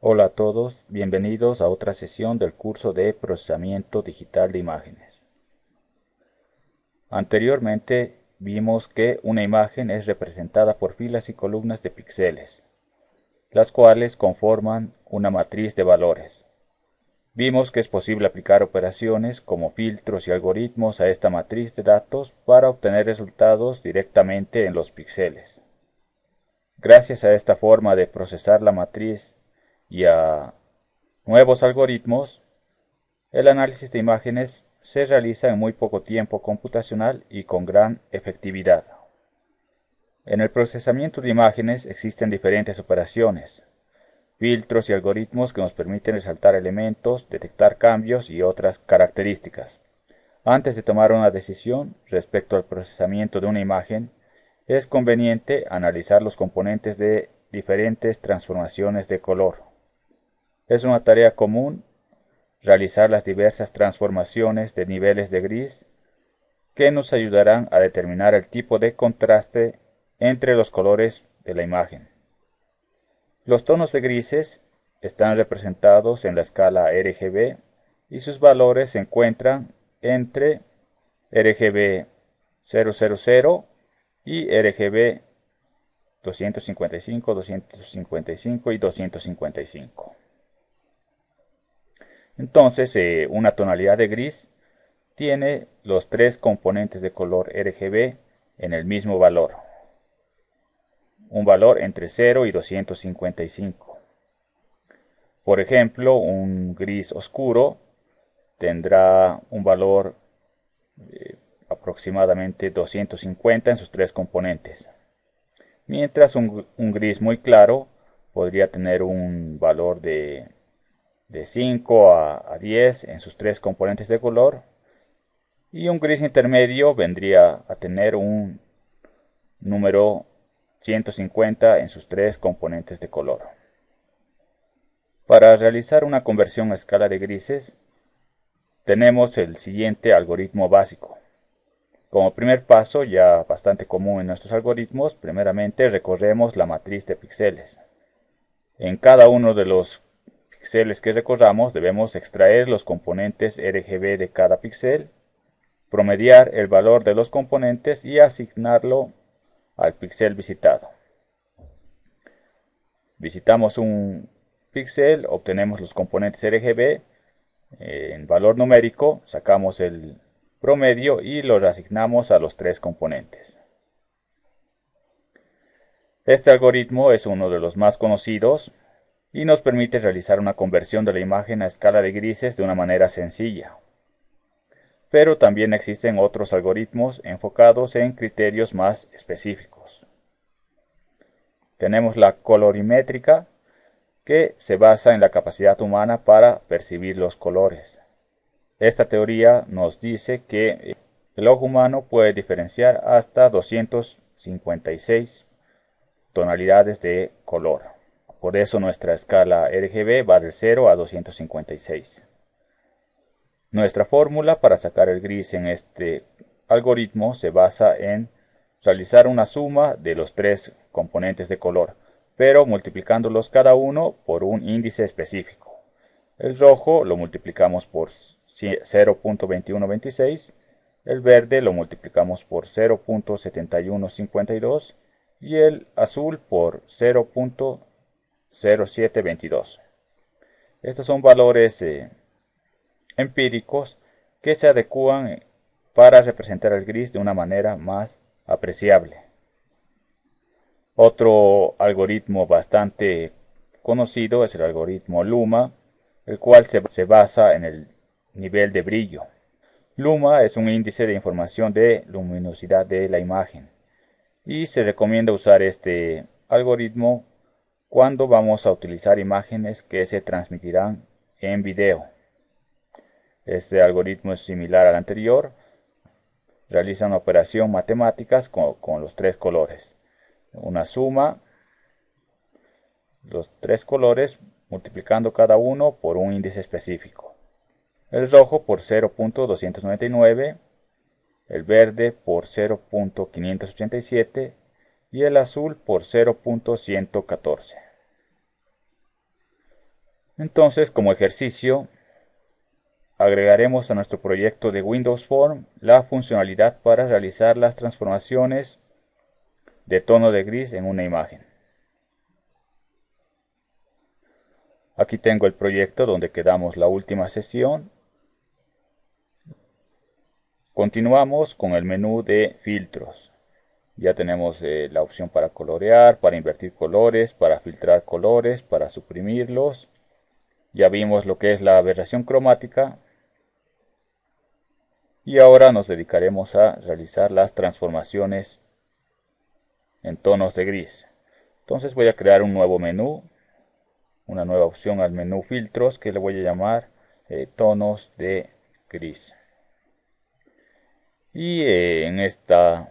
Hola a todos, bienvenidos a otra sesión del curso de procesamiento digital de imágenes. Anteriormente vimos que una imagen es representada por filas y columnas de píxeles, las cuales conforman una matriz de valores. Vimos que es posible aplicar operaciones como filtros y algoritmos a esta matriz de datos para obtener resultados directamente en los píxeles. Gracias a esta forma de procesar la matriz y a nuevos algoritmos, el análisis de imágenes se realiza en muy poco tiempo computacional y con gran efectividad. En el procesamiento de imágenes existen diferentes operaciones, filtros y algoritmos que nos permiten resaltar elementos, detectar cambios y otras características. Antes de tomar una decisión respecto al procesamiento de una imagen, es conveniente analizar los componentes de diferentes transformaciones de color. Es una tarea común realizar las diversas transformaciones de niveles de gris que nos ayudarán a determinar el tipo de contraste entre los colores de la imagen. Los tonos de grises están representados en la escala RGB y sus valores se encuentran entre RGB 000 y RGB 255, 255 y 255. Entonces, una tonalidad de gris tiene los tres componentes de color RGB en el mismo valor, un valor entre 0 y 255. Por ejemplo, un gris oscuro tendrá un valor aproximadamente 250 en sus tres componentes, mientras un gris muy claro podría tener un valor de 5 a 10 en sus tres componentes de color, y un gris intermedio vendría a tener un número 150 en sus tres componentes de color. Para realizar una conversión a escala de grises, tenemos el siguiente algoritmo básico. Como primer paso, ya bastante común en nuestros algoritmos, primeramente recorremos la matriz de píxeles. En cada uno de los píxeles que recorramos debemos extraer los componentes RGB de cada píxel, promediar el valor de los componentes y asignarlo al píxel visitado. Visitamos un píxel, obtenemos los componentes RGB en valor numérico, sacamos el promedio y los asignamos a los tres componentes. Este algoritmo es uno de los más conocidos y nos permite realizar una conversión de la imagen a escala de grises de una manera sencilla. Pero también existen otros algoritmos enfocados en criterios más específicos. Tenemos la colorimétrica, que se basa en la capacidad humana para percibir los colores. Esta teoría nos dice que el ojo humano puede diferenciar hasta 256 tonalidades de color. Por eso nuestra escala RGB va del 0 a 256. Nuestra fórmula para sacar el gris en este algoritmo se basa en realizar una suma de los tres componentes de color, pero multiplicándolos cada uno por un índice específico. El rojo lo multiplicamos por 0.2126, el verde lo multiplicamos por 0.7152 y el azul por 0.0722. Estos son valores empíricos que se adecúan para representar el gris de una manera más apreciable. Otro algoritmo bastante conocido es el algoritmo Luma, el cual se basa en el nivel de brillo. Luma es un índice de información de luminosidad de la imagen y se recomienda usar este algoritmo cuando vamos a utilizar imágenes que se transmitirán en video. Este algoritmo es similar al anterior, realiza una operación matemáticas con los tres colores. Una suma, los tres colores, multiplicando cada uno por un índice específico. El rojo por 0.299, el verde por 0.587 y el azul por 0.114. Entonces, como ejercicio, agregaremos a nuestro proyecto de Windows Form la funcionalidad para realizar las transformaciones de tono de gris en una imagen. Aquí tengo el proyecto donde quedamos la última sesión. Continuamos con el menú de filtros. Ya tenemos la opción para colorear, para invertir colores, para filtrar colores, para suprimirlos. Ya vimos lo que es la aberración cromática. Y ahora nos dedicaremos a realizar las transformaciones en tonos de gris. Entonces voy a crear un nuevo menú, una nueva opción al menú filtros que le voy a llamar tonos de gris. Y en esta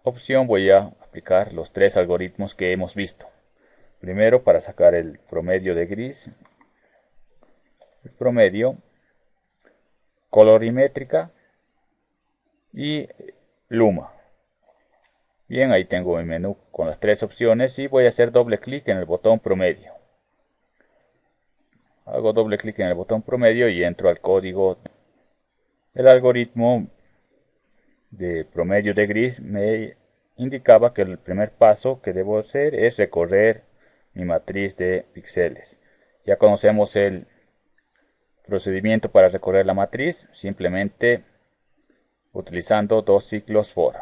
opción voy a aplicar los tres algoritmos que hemos visto. Primero, para sacar el promedio de gris, el promedio, colorimétrica y luma. Bien, ahí tengo mi menú con las tres opciones y voy a hacer doble clic en el botón promedio. Hago doble clic en el botón promedio y entro al código. El algoritmo de promedio de gris me indicaba que el primer paso que debo hacer es recorrer mi matriz de píxeles. Ya conocemos el procedimiento para recorrer la matriz, simplemente utilizando dos ciclos for.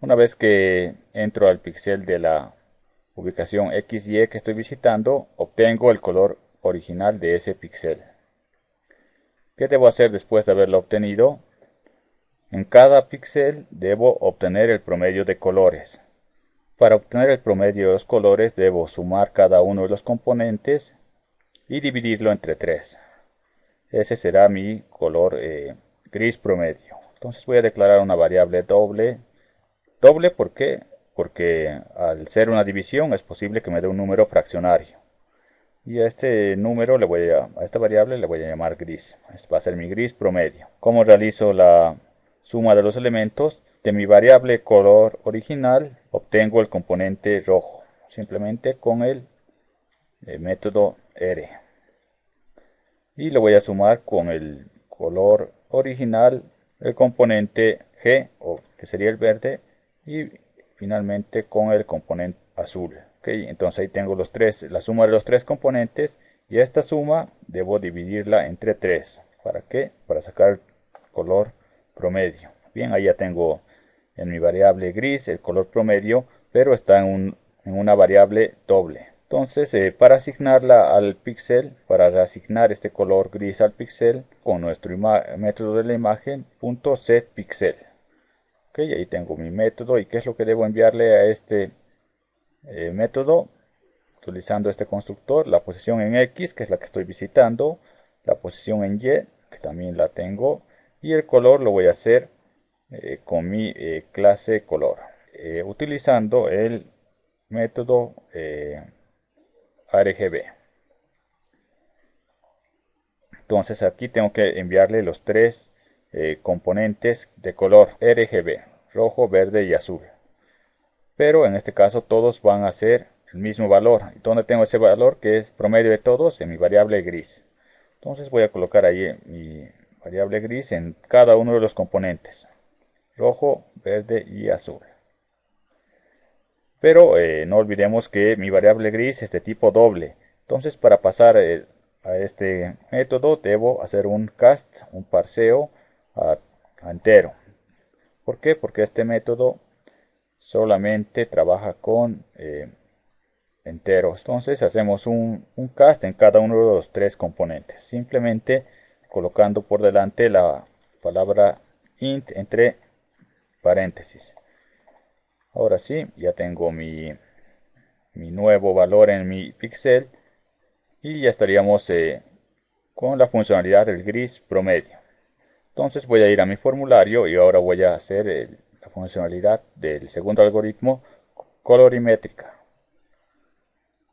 Una vez que entro al píxel de la ubicación XY que estoy visitando, obtengo el color original de ese píxel. ¿Qué debo hacer después de haberlo obtenido? En cada píxel debo obtener el promedio de colores. Para obtener el promedio de los colores debo sumar cada uno de los componentes y dividirlo entre 3. Ese será mi color gris promedio. Entonces voy a declarar una variable doble. Doble, ¿por qué? Porque al ser una división es posible que me dé un número fraccionario. Y a este número a esta variable le voy a llamar gris. Este va a ser mi gris promedio. ¿Cómo realizo la suma de los elementos? De mi variable color original obtengo el componente rojo. Simplemente con el método R. Y lo voy a sumar con el color original, el componente G, que sería el verde, y finalmente con el componente azul. Entonces ahí tengo la suma de los tres componentes, y esta suma debo dividirla entre 3. ¿Para qué? Para sacar el color promedio. Bien, ahí ya tengo en mi variable gris el color promedio, pero está en una variable doble. Entonces, para asignarla al píxel, para reasignar este color gris al píxel, con nuestro método de la imagen, .setPixel. Ahí tengo mi método. ¿Y qué es lo que debo enviarle a este método? Utilizando este constructor, la posición en X, que es la que estoy visitando, la posición en Y, que también la tengo, y el color lo voy a hacer con mi clase color, utilizando el método RGB. Entonces aquí tengo que enviarle los tres componentes de color RGB, rojo, verde y azul. Pero en este caso todos van a ser el mismo valor. ¿Y dónde tengo ese valor que es promedio de todos? En mi variable gris. Entonces voy a colocar ahí mi variable gris en cada uno de los componentes, rojo, verde y azul. Pero no olvidemos que mi variable gris es de tipo doble. Entonces para pasar a este método debo hacer un cast, un parseo a entero. ¿Por qué? Porque este método solamente trabaja con enteros. Entonces hacemos un cast en cada uno de los tres componentes, simplemente colocando por delante la palabra int entre paréntesis. Ahora sí, ya tengo mi nuevo valor en mi píxel y ya estaríamos con la funcionalidad del gris promedio. Entonces voy a ir a mi formulario y ahora voy a hacer la funcionalidad del segundo algoritmo, colorimétrica.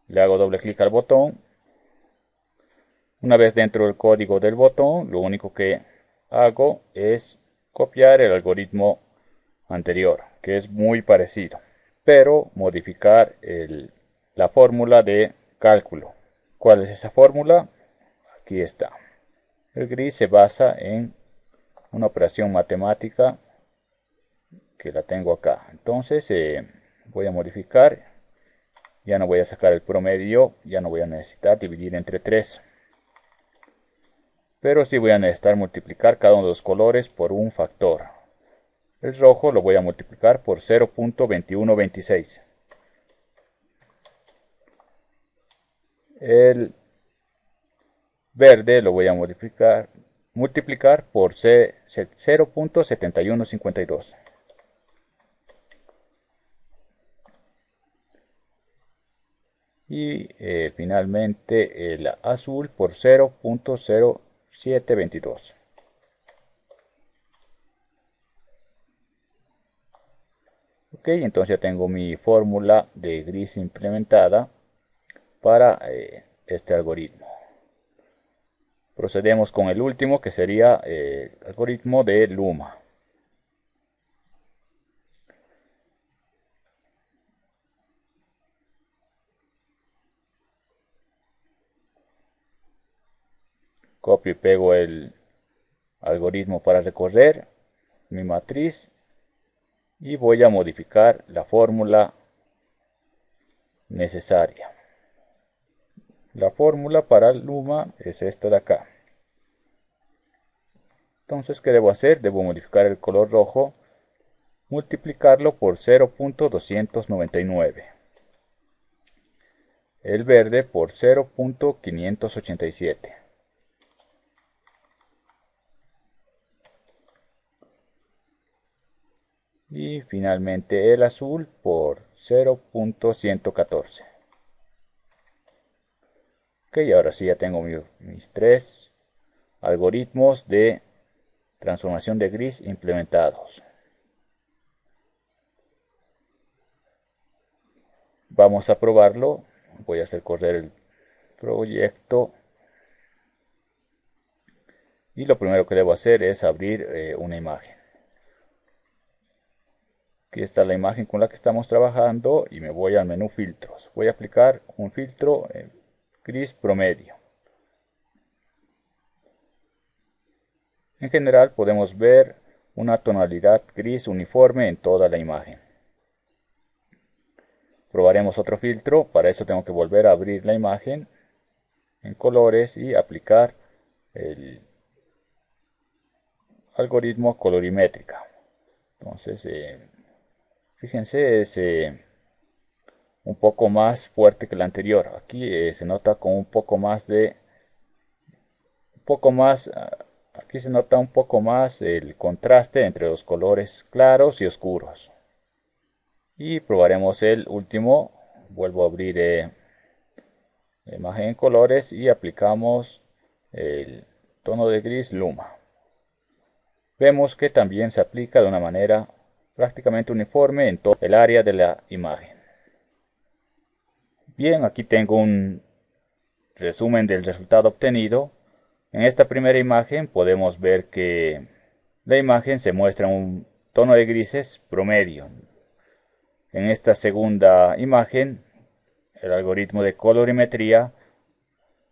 Le hago doble clic al botón. Una vez dentro del código del botón, lo único que hago es copiar el algoritmo anterior, que es muy parecido, pero modificar la fórmula de cálculo. ¿Cuál es esa fórmula? Aquí está. El gris se basa en una operación matemática que la tengo acá. Entonces voy a modificar. Ya no voy a sacar el promedio, ya no voy a necesitar dividir entre 3. Pero sí voy a necesitar multiplicar cada uno de los colores por un factor. El rojo lo voy a multiplicar por 0.2126. El verde lo voy a multiplicar por 0.7152. Y finalmente el azul por 0.0722. Ok, entonces ya tengo mi fórmula de gris implementada para este algoritmo. Procedemos con el último, que sería el algoritmo de Luma. Copio y pego el algoritmo para recorrer mi matriz y voy a modificar la fórmula necesaria. La fórmula para Luma es esta de acá. Entonces, ¿qué debo hacer? Debo modificar el color rojo, multiplicarlo por 0.299. El verde por 0.587. Y finalmente el azul por 0.114. Ok, ahora sí ya tengo mis 3 algoritmos de transformación de gris implementados. Vamos a probarlo. Voy a hacer correr el proyecto. Y lo primero que debo hacer es abrir una imagen. Aquí está la imagen con la que estamos trabajando y me voy al menú filtros. Voy a aplicar un filtro gris promedio. En general podemos ver una tonalidad gris uniforme en toda la imagen. Probaremos otro filtro. Para eso tengo que volver a abrir la imagen en colores y aplicar el algoritmo colorimétrica. Entonces fíjense, es un poco más fuerte que el anterior. Aquí se nota con un poco más aquí se nota un poco más el contraste entre los colores claros y oscuros. Y probaremos el último. Vuelvo a abrir la imagen en colores y aplicamos el tono de gris Luma. Vemos que también se aplica de una manera prácticamente uniforme en todo el área de la imagen. Bien, aquí tengo un resumen del resultado obtenido. En esta primera imagen podemos ver que la imagen se muestra un tono de grises promedio. En esta segunda imagen, el algoritmo de colorimetría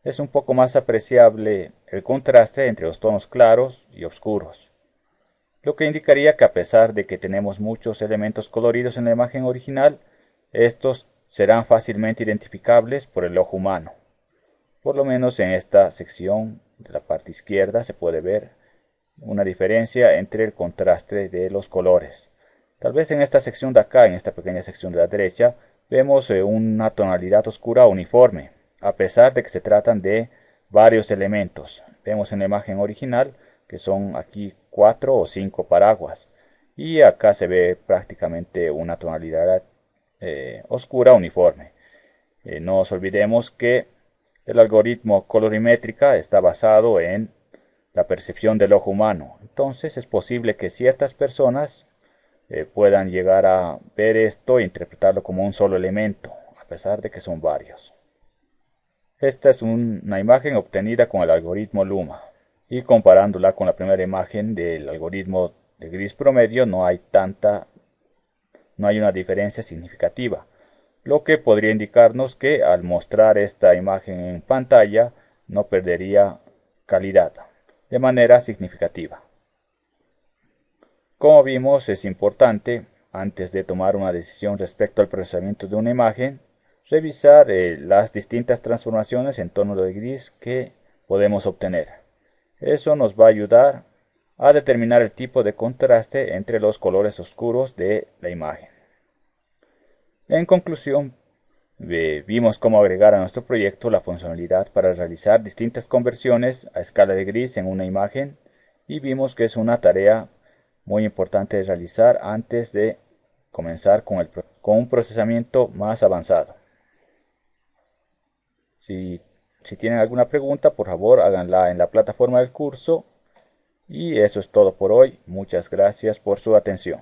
es un poco más apreciable el contraste entre los tonos claros y oscuros, lo que indicaría que a pesar de que tenemos muchos elementos coloridos en la imagen original, estos serán fácilmente identificables por el ojo humano. Por lo menos en esta sección de la parte izquierda se puede ver una diferencia entre el contraste de los colores. Tal vez en esta sección de acá, en esta pequeña sección de la derecha, vemos una tonalidad oscura uniforme, a pesar de que se tratan de varios elementos. Vemos en la imagen original que son aquí 4 o 5 paraguas, y acá se ve prácticamente una tonalidad oscura uniforme. No nos olvidemos que el algoritmo colorimétrica está basado en la percepción del ojo humano. Entonces es posible que ciertas personas puedan llegar a ver esto e interpretarlo como un solo elemento, a pesar de que son varios. Esta es una imagen obtenida con el algoritmo Luma, y comparándola con la primera imagen del algoritmo de gris promedio no hay una diferencia significativa. lo que podría indicarnos que al mostrar esta imagen en pantalla no perdería calidad de manera significativa. Como vimos, es importante, antes de tomar una decisión respecto al procesamiento de una imagen, revisar las distintas transformaciones en tono de gris que podemos obtener. Eso nos va a ayudar a determinar el tipo de contraste entre los colores oscuros de la imagen. En conclusión, vimos cómo agregar a nuestro proyecto la funcionalidad para realizar distintas conversiones a escala de gris en una imagen y vimos que es una tarea muy importante de realizar antes de comenzar con un procesamiento más avanzado. Si tienen alguna pregunta, por favor háganla en la plataforma del curso. Y eso es todo por hoy. Muchas gracias por su atención.